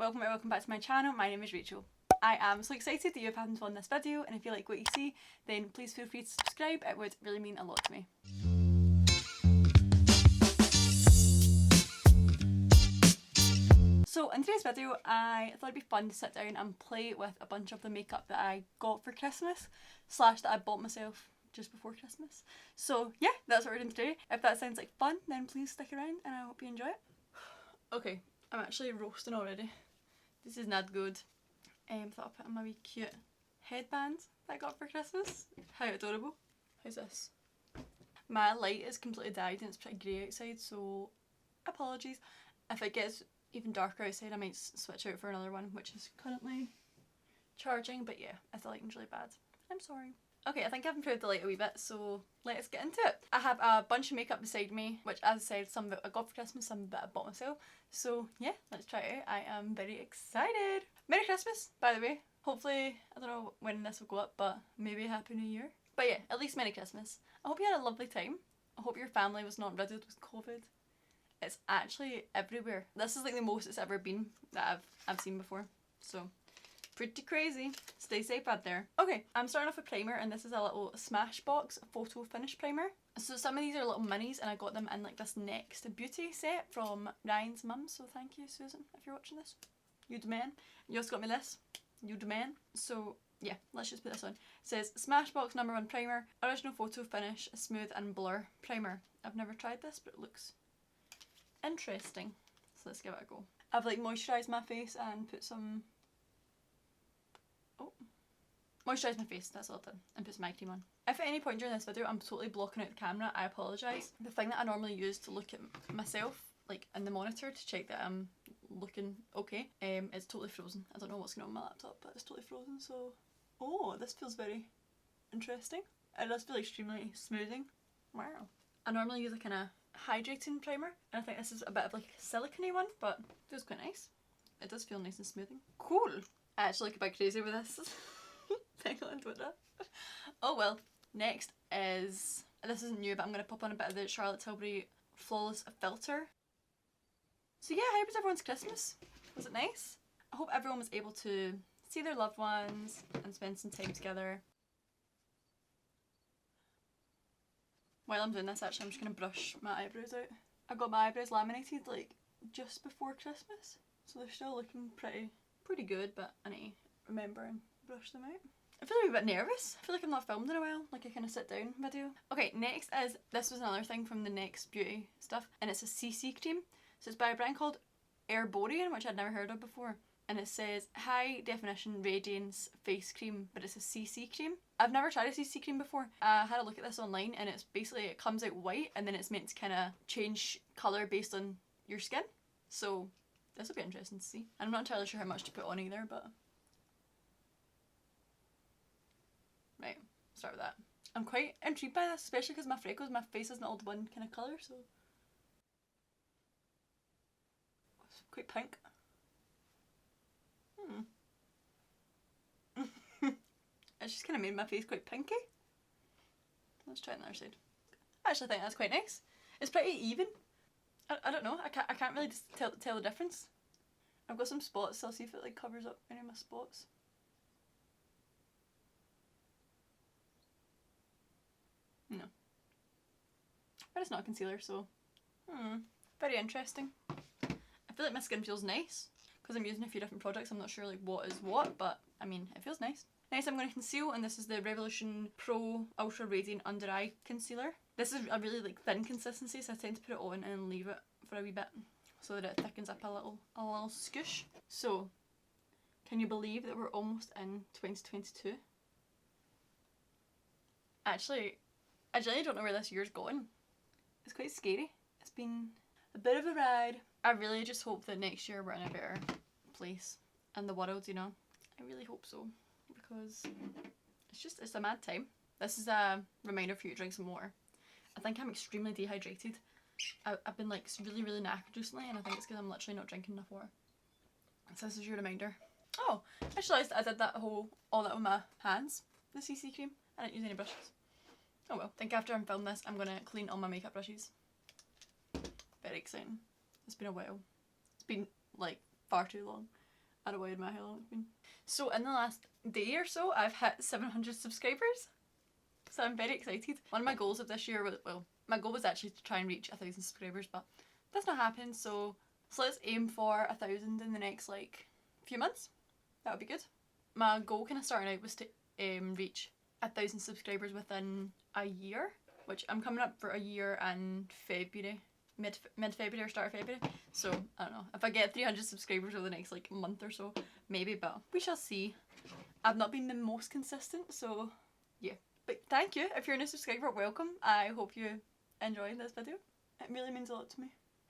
Welcome or welcome back to my channel. My name is Rachel. I am so excited that you have happened to watch this video, and if you like what you see then please feel free to subscribe. It would really mean a lot to me. So in today's video I thought it'd be fun to sit down and play with a bunch of the makeup that I got for Christmas / that I bought myself just before Christmas. So yeah, that's what we're doing today. If that sounds like fun then please stick around and I hope you enjoy it. Okay, I'm actually roasting already. This is not good. Thought I'd put on my wee cute headband that I got for Christmas. How adorable. How's this? My light is completely died and it's pretty grey outside, so apologies. If it gets even darker outside I might switch out for another one, which is currently charging, but yeah, if the lighting's really bad, I'm sorry. Okay, I think I've improved the light a wee bit, so let's get into it. I have a bunch of makeup beside me, which as I said, some of it I got for Christmas, some of it I bought myself. So yeah, let's try it out. I am very excited. Merry Christmas, by the way. Hopefully, I don't know when this will go up, but maybe Happy New Year. But yeah, at least Merry Christmas. I hope you had a lovely time. I hope your family was not riddled with COVID. It's actually everywhere. This is like the most it's ever been that I've seen before. So pretty crazy. Stay safe out there. Okay, I'm starting off with primer, and this is a little Smashbox photo finish primer. So some of these are little minis and I got them in like this Next Beauty set from Ryan's mum, so thank you Susan if you're watching this. You the man. You also got me this. You the man. So yeah, let's just put this on. It says Smashbox #1 primer, original photo finish, smooth and blur primer. I've never tried this but it looks interesting, so let's give it a go. I've like moisturised my face and put some moisturise my face, that's all I've done, and put some eye cream on. If at any point during this video I'm totally blocking out the camera, I apologise. The thing that I normally use to look at myself, like in the monitor to check that I'm looking okay, is totally frozen. I don't know what's going on with my laptop, but it's totally frozen, so... Oh, this feels very interesting. It does feel extremely smoothing. Wow. I normally use a kind of hydrating primer, and I think this is a bit of like a silicone one, but it feels quite nice. It does feel nice and smoothing. Cool. I actually look a bit crazy with this. Oh well. Next is, this isn't new but I'm going to pop on a bit of the Charlotte Tilbury Flawless Filter. So yeah, how was everyone's Christmas? Was it nice? I hope everyone was able to see their loved ones and spend some time together. While I'm doing this actually I'm just going to brush my eyebrows out. I got my eyebrows laminated like just before Christmas, so they're still looking pretty good, but I need to remember and brush them out. I feel a wee bit nervous. I feel like I've not filmed in a while, like a kind of sit down video. Okay, next is, this was another thing from the Next Beauty stuff, and it's a CC cream. So it's by a brand called Herborian, which I'd never heard of before. And it says High Definition Radiance Face Cream, but it's a CC cream. I've never tried a CC cream before. I had a look at this online and it's basically, it comes out white and then it's meant to kind of change colour based on your skin. So this will be interesting to see. I'm not entirely sure how much to put on either, but... Right, start with that. I'm quite intrigued by this, especially because my freckles, my face isn't all one kind of colour, so... It's quite pink. It's just kind of made my face quite pinky. Let's try it on the other side. I actually think that's quite nice. It's pretty even. I don't know, I can't really just tell the difference. I've got some spots, so I'll see if it like covers up any of my spots. No. But it's not a concealer, so... Very interesting. I feel like my skin feels nice. Because I'm using a few different products, I'm not sure like what is what, but I mean, it feels nice. Next I'm going to conceal, and this is the Revolution Pro Ultra Radiant Under Eye Concealer. This is a really like thin consistency, so I tend to put it on and leave it for a wee bit so that it thickens up a little scoosh. So, can you believe that we're almost in 2022? Actually, I genuinely don't know where this year's going. It's quite scary. It's been a bit of a ride. I really just hope that next year we're in a better place in the world, you know. I really hope so, because it's a mad time. This is a reminder for you to drink some water. I think I'm extremely dehydrated. I've been like really knackered recently, and I think it's because I'm literally not drinking enough water. So this is your reminder. Oh, I just realised I did all that with my hands, the CC cream. I didn't use any brushes. Oh well. I think after I'm filming this I'm going to clean all my makeup brushes. Very exciting. It's been a while. It's been like far too long. I don't know how long it's been. So in the last day or so, I've hit 700 subscribers. So I'm very excited. One of my goals of this year was, well, my goal was actually to try and reach 1,000 subscribers, but that's not happened. So let's aim for 1,000 in the next like few months. That would be good. My goal kind of starting out was to reach 1,000 subscribers within a year, which I'm coming up for a year in February, mid-February or start of February. So I don't know if I get 300 subscribers over the next like month or so, maybe, but we shall see. I've not been the most consistent, so yeah. But thank you if you're a new subscriber. Welcome. I hope you enjoyed this video. It really means a lot to me,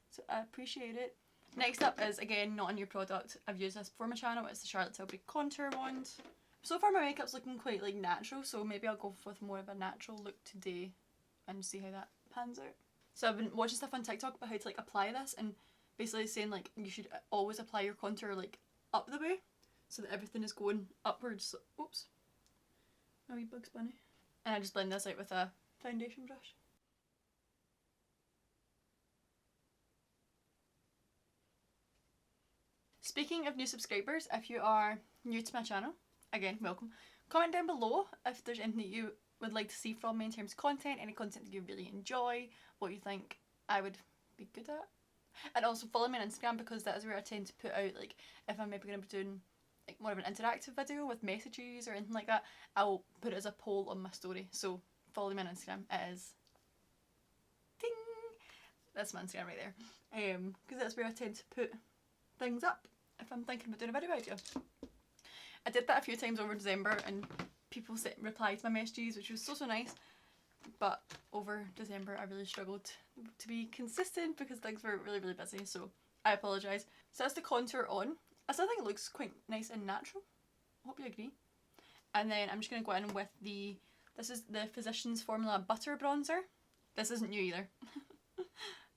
so I appreciate it. Next up is, again, not a new product. I've used this before my channel. It's the Charlotte Tilbury contour wand. So far my makeup's looking quite like natural, so maybe I'll go with more of a natural look today and see how that pans out. So I've been watching stuff on TikTok about how to like apply this, and basically saying like you should always apply your contour like up the way so that everything is going upwards. So, oops, a wee Bugs Bunny. And I just blend this out with a foundation brush. Speaking of new subscribers, if you are new to my channel, again, welcome. Comment down below if there's anything that you would like to see from me in terms of content, any content that you really enjoy, what you think I would be good at. And also follow me on Instagram, because that is where I tend to put out, like, if I'm maybe going to be doing like more of an interactive video with messages or anything like that, I'll put it as a poll on my story. So follow me on Instagram. It is ding! That's my Instagram right there. Because that's where I tend to put things up if I'm thinking about doing a video idea. I did that a few times over December and people replied to my messages, which was so nice, but over December I really struggled to be consistent because things were really busy, so I apologise. So that's the contour on. I still think it looks quite nice and natural. I hope you agree. And then I'm just going to go in with this is the Physicians Formula Butter Bronzer. This isn't new either.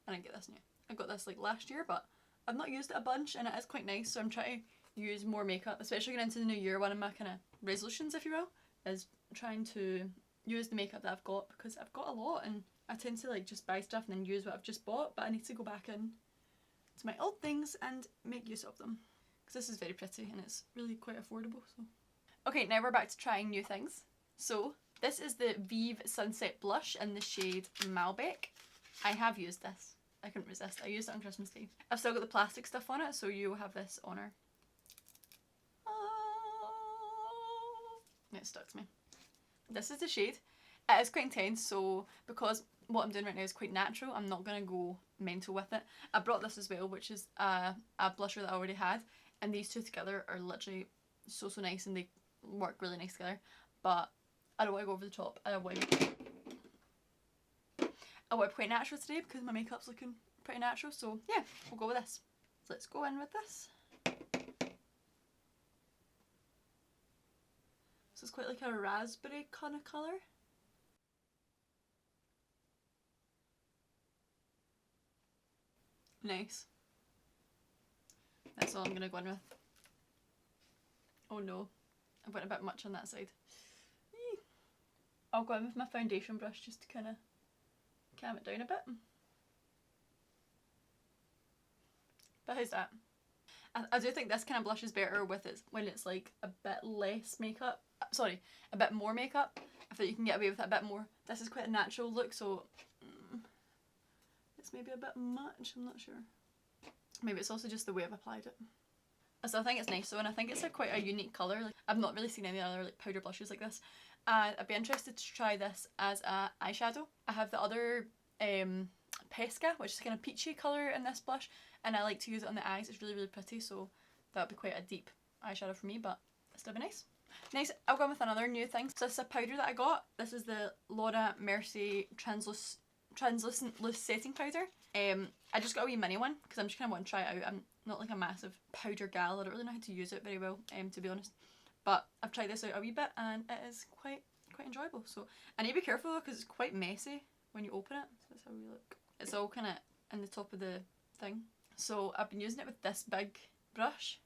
I didn't get this new. I got this like last year, but I've not used it a bunch and it is quite nice, so I'm trying to use more makeup, especially going into the new year. One of my kind of resolutions, if you will, is trying to use the makeup that I've got, because I've got a lot and I tend to like just buy stuff and then use what I've just bought, but I need to go back in to my old things and make use of them, because this is very pretty and it's really quite affordable. So okay, now we're back to trying new things. So this is the VIEVE Sunset Blush in the shade Malbec. I have used this. I couldn't resist. I used it on Christmas Day. I've still got the plastic stuff on it, so you will have this on her. It stuck to me. This is the shade. It is quite intense, so because what I'm doing right now is quite natural, I'm not going to go mental with it. I brought this as well, which is a blusher that I already had, and these two together are literally so nice and they work really nice together, but I don't want to go over the top. I want quite natural today because my makeup's looking pretty natural, so yeah, we'll go with this. So let's go in with this. So it's quite like a raspberry kind of colour. Nice. That's all I'm going to go in with. Oh no, I went a bit much on that side. I'll go in with my foundation brush just to kind of calm it down a bit. But how's that? I do think this kind of blush is better with it when it's like a bit less makeup. Sorry, a bit more makeup. I think you can get away with it a bit more. This is quite a natural look, so it's maybe a bit much, I'm not sure. Maybe it's also just the way I've applied it. So I think it's nice though, and I think it's quite a unique colour. Like, I've not really seen any other like powder blushes like this. And I'd be interested to try this as a eyeshadow. I have the other Pesca, which is kind of peachy colour in this blush, and I like to use it on the eyes. It's really pretty, so that would be quite a deep eyeshadow for me, but it'll still be nice. Next, I'll go with another new thing. So this is a powder that I got. This is the Laura Mercier Translucent Loose Setting Powder. I just got a wee mini one because I'm just kind of want to try it out. I'm not like a massive powder gal. I don't really know how to use it very well, to be honest. But I've tried this out a wee bit and it is quite enjoyable. So I need to be careful though because it's quite messy when you open it. So that's how we look. It's all kind of in the top of the thing. So I've been using it with this big brush.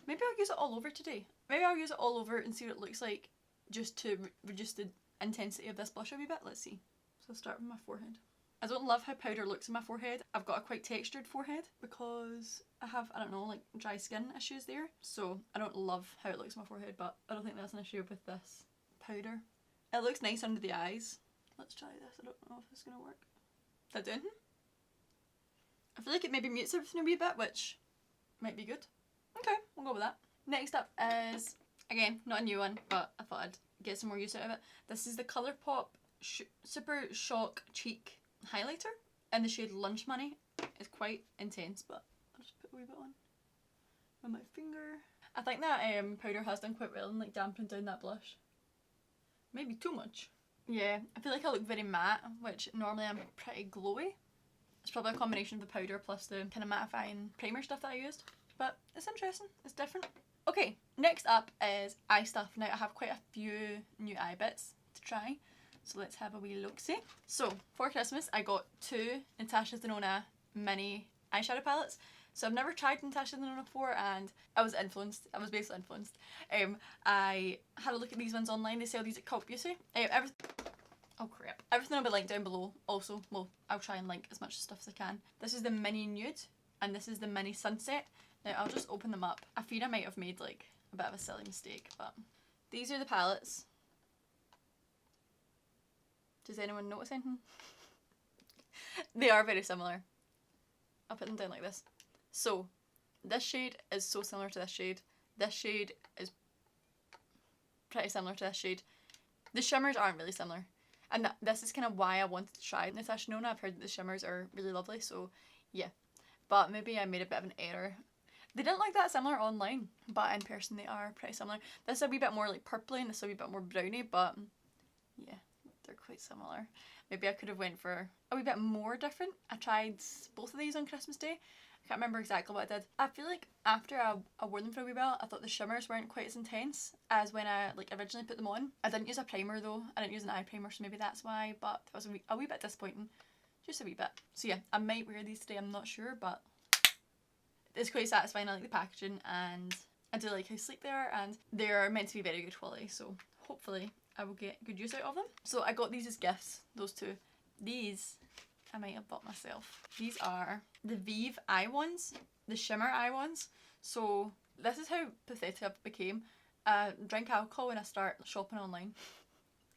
Maybe I'll use it all over today. Maybe I'll use it all over and see what it looks like, just to reduce the intensity of this blush a wee bit. Let's see. So I'll start with my forehead. I don't love how powder looks on my forehead. I've got a quite textured forehead because I have, I don't know, like dry skin issues there. So I don't love how it looks on my forehead, but I don't think that's an issue with this powder. It looks nice under the eyes. Let's try this. I don't know if it's going to work. Is that doing? I feel like it maybe mutes everything a wee bit, which might be good. Okay, we'll go with that. Next up is, again, not a new one, but I thought I'd get some more use out of it. This is the ColourPop Supershock Cheek Highlighter in the shade Lunch Money. It's quite intense, but I'll just put a wee bit on my finger. I think that powder has done quite well in like dampening down that blush. Maybe too much. Yeah, I feel like I look very matte, which normally I'm pretty glowy. It's probably a combination of the powder plus the kind of mattifying primer stuff that I used. But it's interesting, it's different. Okay, next up is eye stuff. Now I have quite a few new eye bits to try. So let's have a wee look-see. So for Christmas I got 2 Natasha Denona mini eyeshadow palettes. So I've never tried Natasha Denona before and I was influenced. I was basically influenced. I had a look at these ones online. They sell these at Cult Beauty. Oh crap. Everything will be linked down below also. Well, I'll try and link as much stuff as I can. This is the mini Nude and this is the mini Sunset. Now I'll just open them up. I fear I might have made like a bit of a silly mistake, but these are the palettes. Does anyone notice anything? They are very similar. I'll put them down like this. So this shade is so similar to this shade. This shade is pretty similar to this shade. The shimmers aren't really similar. And this is kind of why I wanted to try Natasha Denona. I've heard that the shimmers are really lovely, so yeah. But maybe I made a bit of an error. They didn't look that similar online, but in person they are pretty similar. This is a wee bit more like purpley and this is a wee bit more browny, but yeah, they're quite similar. Maybe I could have went for a wee bit more different. I tried both of these on Christmas Day. I can't remember exactly what I did. I feel like after I wore them for a wee while, I thought the shimmers weren't quite as intense as when I like originally put them on. I didn't use a primer though. I didn't use an eye primer, so maybe that's why, but it was a wee bit disappointing. Just a wee bit. So yeah, I might wear these today, I'm not sure, but it's quite satisfying. I like the packaging and I do like how sleek they are and they're meant to be very good quality, so hopefully I will get good use out of them. So I got these as gifts, those 2. These I might have bought myself. These are the VIEVE eye ones, the shimmer eye ones. So this is how pathetic I became. I drink alcohol when I start shopping online.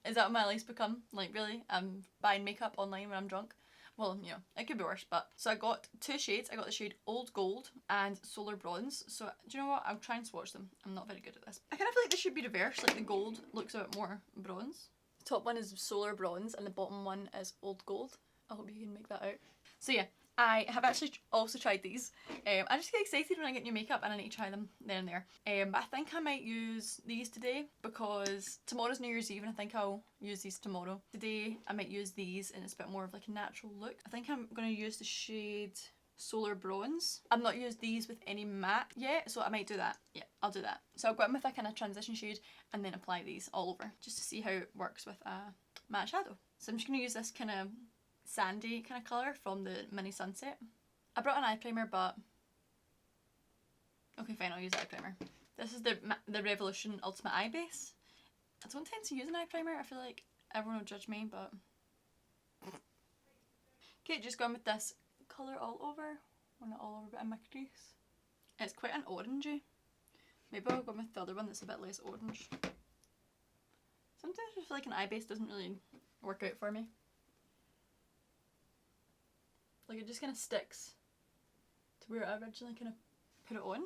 Is that what my life's become? Like really? I'm buying makeup online when I'm drunk? Well, you know, it could be worse, but... So I got 2 shades. I got the shade Old Gold and Solar Bronze. So, do you know what? I'll try and swatch them. I'm not very good at this. I kind of feel like this should be reversed. Like, the gold looks a bit more bronze. The top one is Solar Bronze and the bottom one is Old Gold. I hope you can make that out. So yeah, I have actually also tried these. I just get excited when I get new makeup and I need to try them then and there. But I think I might use these today because tomorrow's New Year's Eve and I think I'll use these tomorrow. Today I might use these and it's a bit more of like a natural look. I think I'm going to use the shade Solar Bronze. I've not used these with any matte yet, so I might do that. Yeah, I'll do that. So I'll go in with a kind of transition shade and then apply these all over just to see how it works with a matte shadow. So I'm just going to use this kind of sandy kind of colour from the mini Sunset. I brought an eye primer, but okay fine, I'll use the eye primer. This is the Revolution Ultimate Eye Base. I don't tend to use an eye primer, I feel like everyone will judge me, but okay, just going with this colour all over. Well, not all over, but in my crease. It's quite an orangey. Maybe I'll go with the other one that's a bit less orange. Sometimes I feel like an eye base doesn't really work out for me. Like it just kind of sticks to where I originally kind of put it on.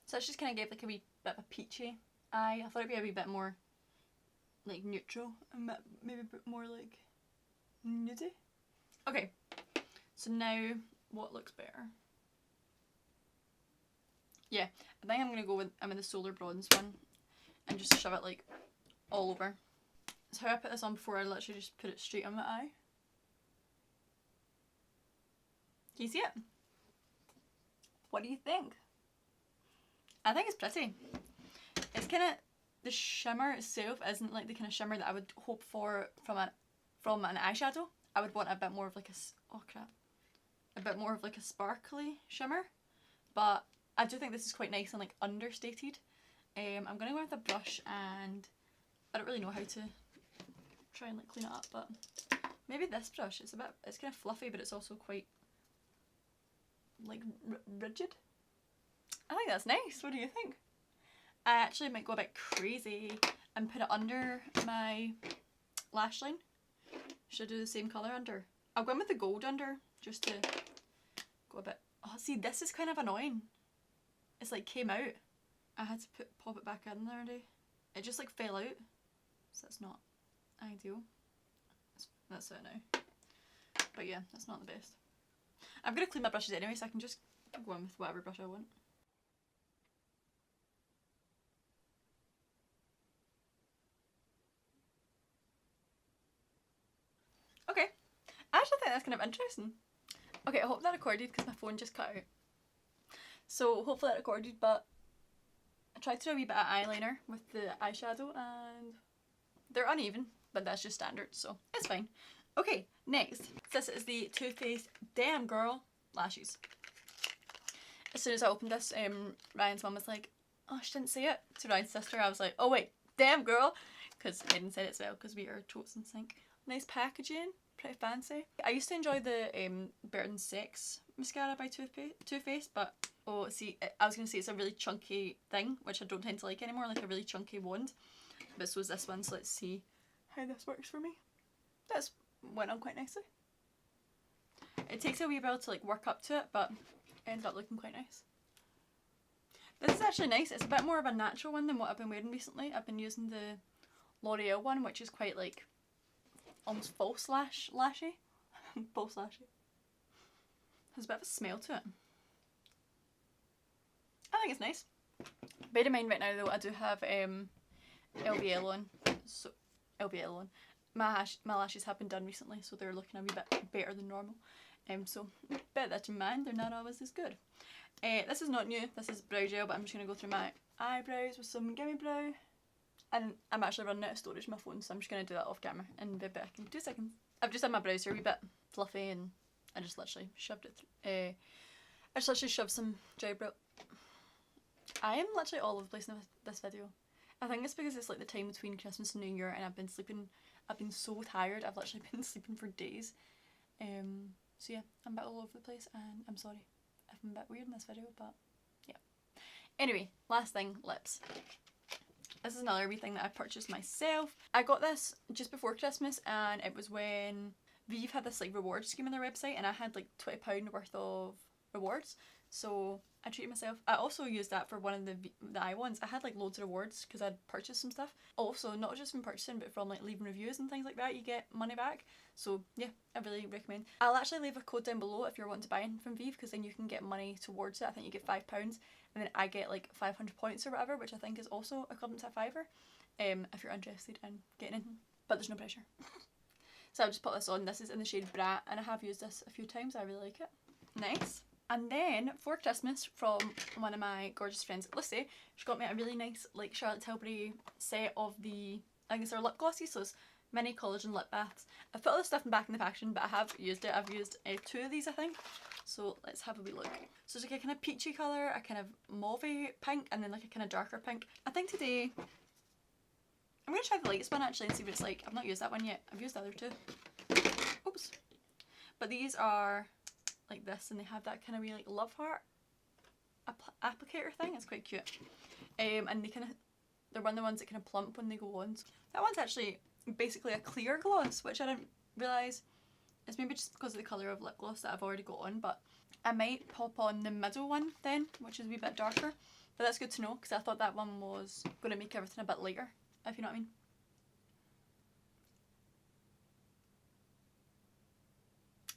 So it's just kind of gave like a wee bit of a peachy eye. I thought it'd be a wee bit more like neutral and maybe a bit more like nudie. Okay, so now what looks better? Yeah, I think I'm going to go with, I'm in the Solar Bronze one and just shove it like all over. So how I put this on before, I literally just put it straight on my eye. Can you see it? What do you think? I think it's pretty. It's kind of, the shimmer itself isn't like the kind of shimmer that I would hope for from an eyeshadow. I would want a bit more of like a, oh crap, a bit more of like a sparkly shimmer. But I do think this is quite nice and like understated. I'm going to go with a brush and I don't really know how to try and like clean it up, but maybe this brush. It's kind of fluffy, but it's also quite like rigid. I think that's nice. What do you think? I actually might go a bit crazy and put it under my lash line. Should I do the same colour under? I'll go in with the gold under just to go a bit. Oh, see, this is kind of annoying. It's like came out. I had to pop it back in there already. It just like fell out. So that's not ideal. That's it now. But yeah, that's not the best. I'm going to clean my brushes anyway, so I can just go in with whatever brush I want. Okay, I actually think that's kind of interesting. Okay, I hope that recorded because my phone just cut out. So hopefully that recorded, but I tried to do a wee bit of eyeliner with the eyeshadow and they're uneven, but that's just standard, so it's fine. Okay, next. This is the Too Faced Damn Girl lashes. As soon as I opened this, Ryan's mum was like, oh, she didn't say it. To Ryan's sister, I was like, oh wait, damn girl. Because Hayden said it as well, because we are totes in sync. Nice packaging, pretty fancy. I used to enjoy the Better Than Sex mascara by Too Faced, but oh, see, I was going to say it's a really chunky thing, which I don't tend to like anymore, like a really chunky wand. But so is this one, so let's see how this works for me. That's went on quite nicely. It takes a wee while to like work up to it, but it ended up looking quite nice. This is actually nice. It's a bit more of a natural one than what I've been wearing recently. I've been using the L'Oreal one, which is quite like almost false lashy. False lashy. Has a bit of a smell to it. I think it's nice. Bear in mind right now though, I do have LBL on. So LBL on. My lashes have been done recently, so they're looking a wee bit better than normal. So bear that in mind, they're not always as good. This is not new, this is brow gel, but I'm just going to go through my eyebrows with some Gimme Brow. And I'm actually running out of storage on my phone, so I'm just going to do that off camera and be back in 2 seconds. I've just had my brows here a wee bit fluffy and I just literally shoved it through. I just literally shoved some dry brow. I am literally all over the place in this video. I think it's because it's like the time between Christmas and New Year and I've been so tired, I've literally been sleeping for days. So yeah, I'm a bit all over the place and I'm sorry if I'm a bit weird in this video, but yeah. Anyway, last thing, lips. This is another wee thing that I purchased myself. I got this just before Christmas and it was when VIEVE had this like reward scheme on their website and I had like £20 worth of rewards. So I treated myself. I also used that for one of the eye ones. I had like loads of rewards because I'd purchased some stuff. Also, not just from purchasing, but from like leaving reviews and things like that, you get money back. So yeah, I really recommend. I'll actually leave a code down below if you're wanting to buy anything from VIEVE, because then you can get money towards it. I think you get £5 and then I get like 500 points or whatever, which I think is also equivalent to a fiver, if you're interested in getting anything. But there's no pressure. So I'll just put this on. This is in the shade Brat and I have used this a few times. I really like it. Nice. And then for Christmas, from one of my gorgeous friends, Lucy, she got me a really nice like Charlotte Tilbury set of the, I think it's their lip glosses, so it's mini collagen lip baths. I've put all this stuff back in the packaging, but I have used it. I've used 2 of these, I think. So let's have a wee look. So it's like a kind of peachy colour, a kind of mauvey pink, and then like a kind of darker pink. I think today I'm going to try the lightest one actually and see what it's like. I've not used that one yet. I've used the other 2. Oops. But these are like this and they have that kind of wee like love heart applicator thing. It's quite cute. And they're one of the ones that kind of plump when they go on. That one's actually basically a clear gloss, which I didn't realise. It's maybe just because of the colour of lip gloss that I've already got on, but I might pop on the middle one then, which is a wee bit darker. But that's good to know because I thought that one was going to make everything a bit lighter, if you know what I mean.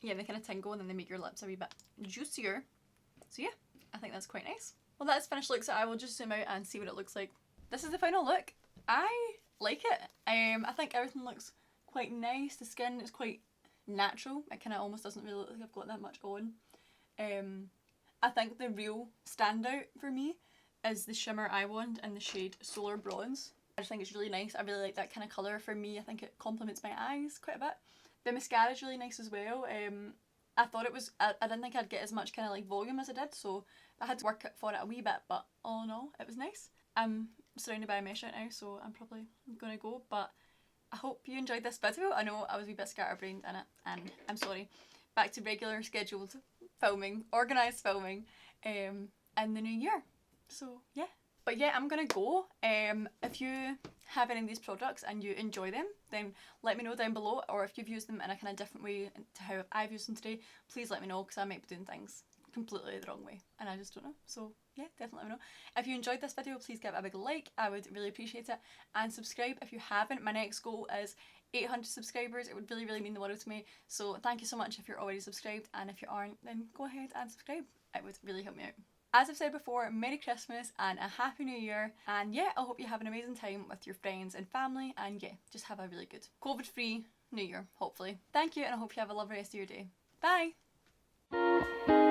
Yeah, they kind of tingle and then they make your lips a wee bit juicier. So yeah, I think that's quite nice. Well, that's finished look, so I will just zoom out and see what it looks like. This is the final look. I like it. I think everything looks quite nice. The skin is quite natural. It kind of almost doesn't really look like I've got that much on. I think the real standout for me is the shimmer eye wand in the shade Solar Bronze. I just think it's really nice. I really like that kind of colour for me. I think it complements my eyes quite a bit. The mascara is really nice as well. I thought it was, I didn't think I'd get as much kind of like volume as I did, so I had to work for it a wee bit, but all in all, it was nice. I'm surrounded by a mesh right now, so I'm probably going to go, but I hope you enjoyed this video. I know I was a wee bit scatterbrained in it, and I'm sorry. Back to regular scheduled filming, organised filming in the new year. So yeah. But yeah, I'm gonna go. If you have any of these products and you enjoy them, then let me know down below, or if you've used them in a kind of different way to how I've used them today, please let me know, because I might be doing things completely the wrong way and I just don't know. So yeah, definitely let me know. If you enjoyed this video, please give it a big like, I would really appreciate it, and subscribe if you haven't. My next goal is 800 subscribers. It would really mean the world to me, so thank you so much if you're already subscribed, and if you aren't, then go ahead and subscribe. It would really help me out. As I've said before, Merry Christmas and a Happy New Year, and yeah, I hope you have an amazing time with your friends and family, and yeah, just have a really good COVID-free New Year, hopefully. Thank you, and I hope you have a lovely rest of your day. Bye!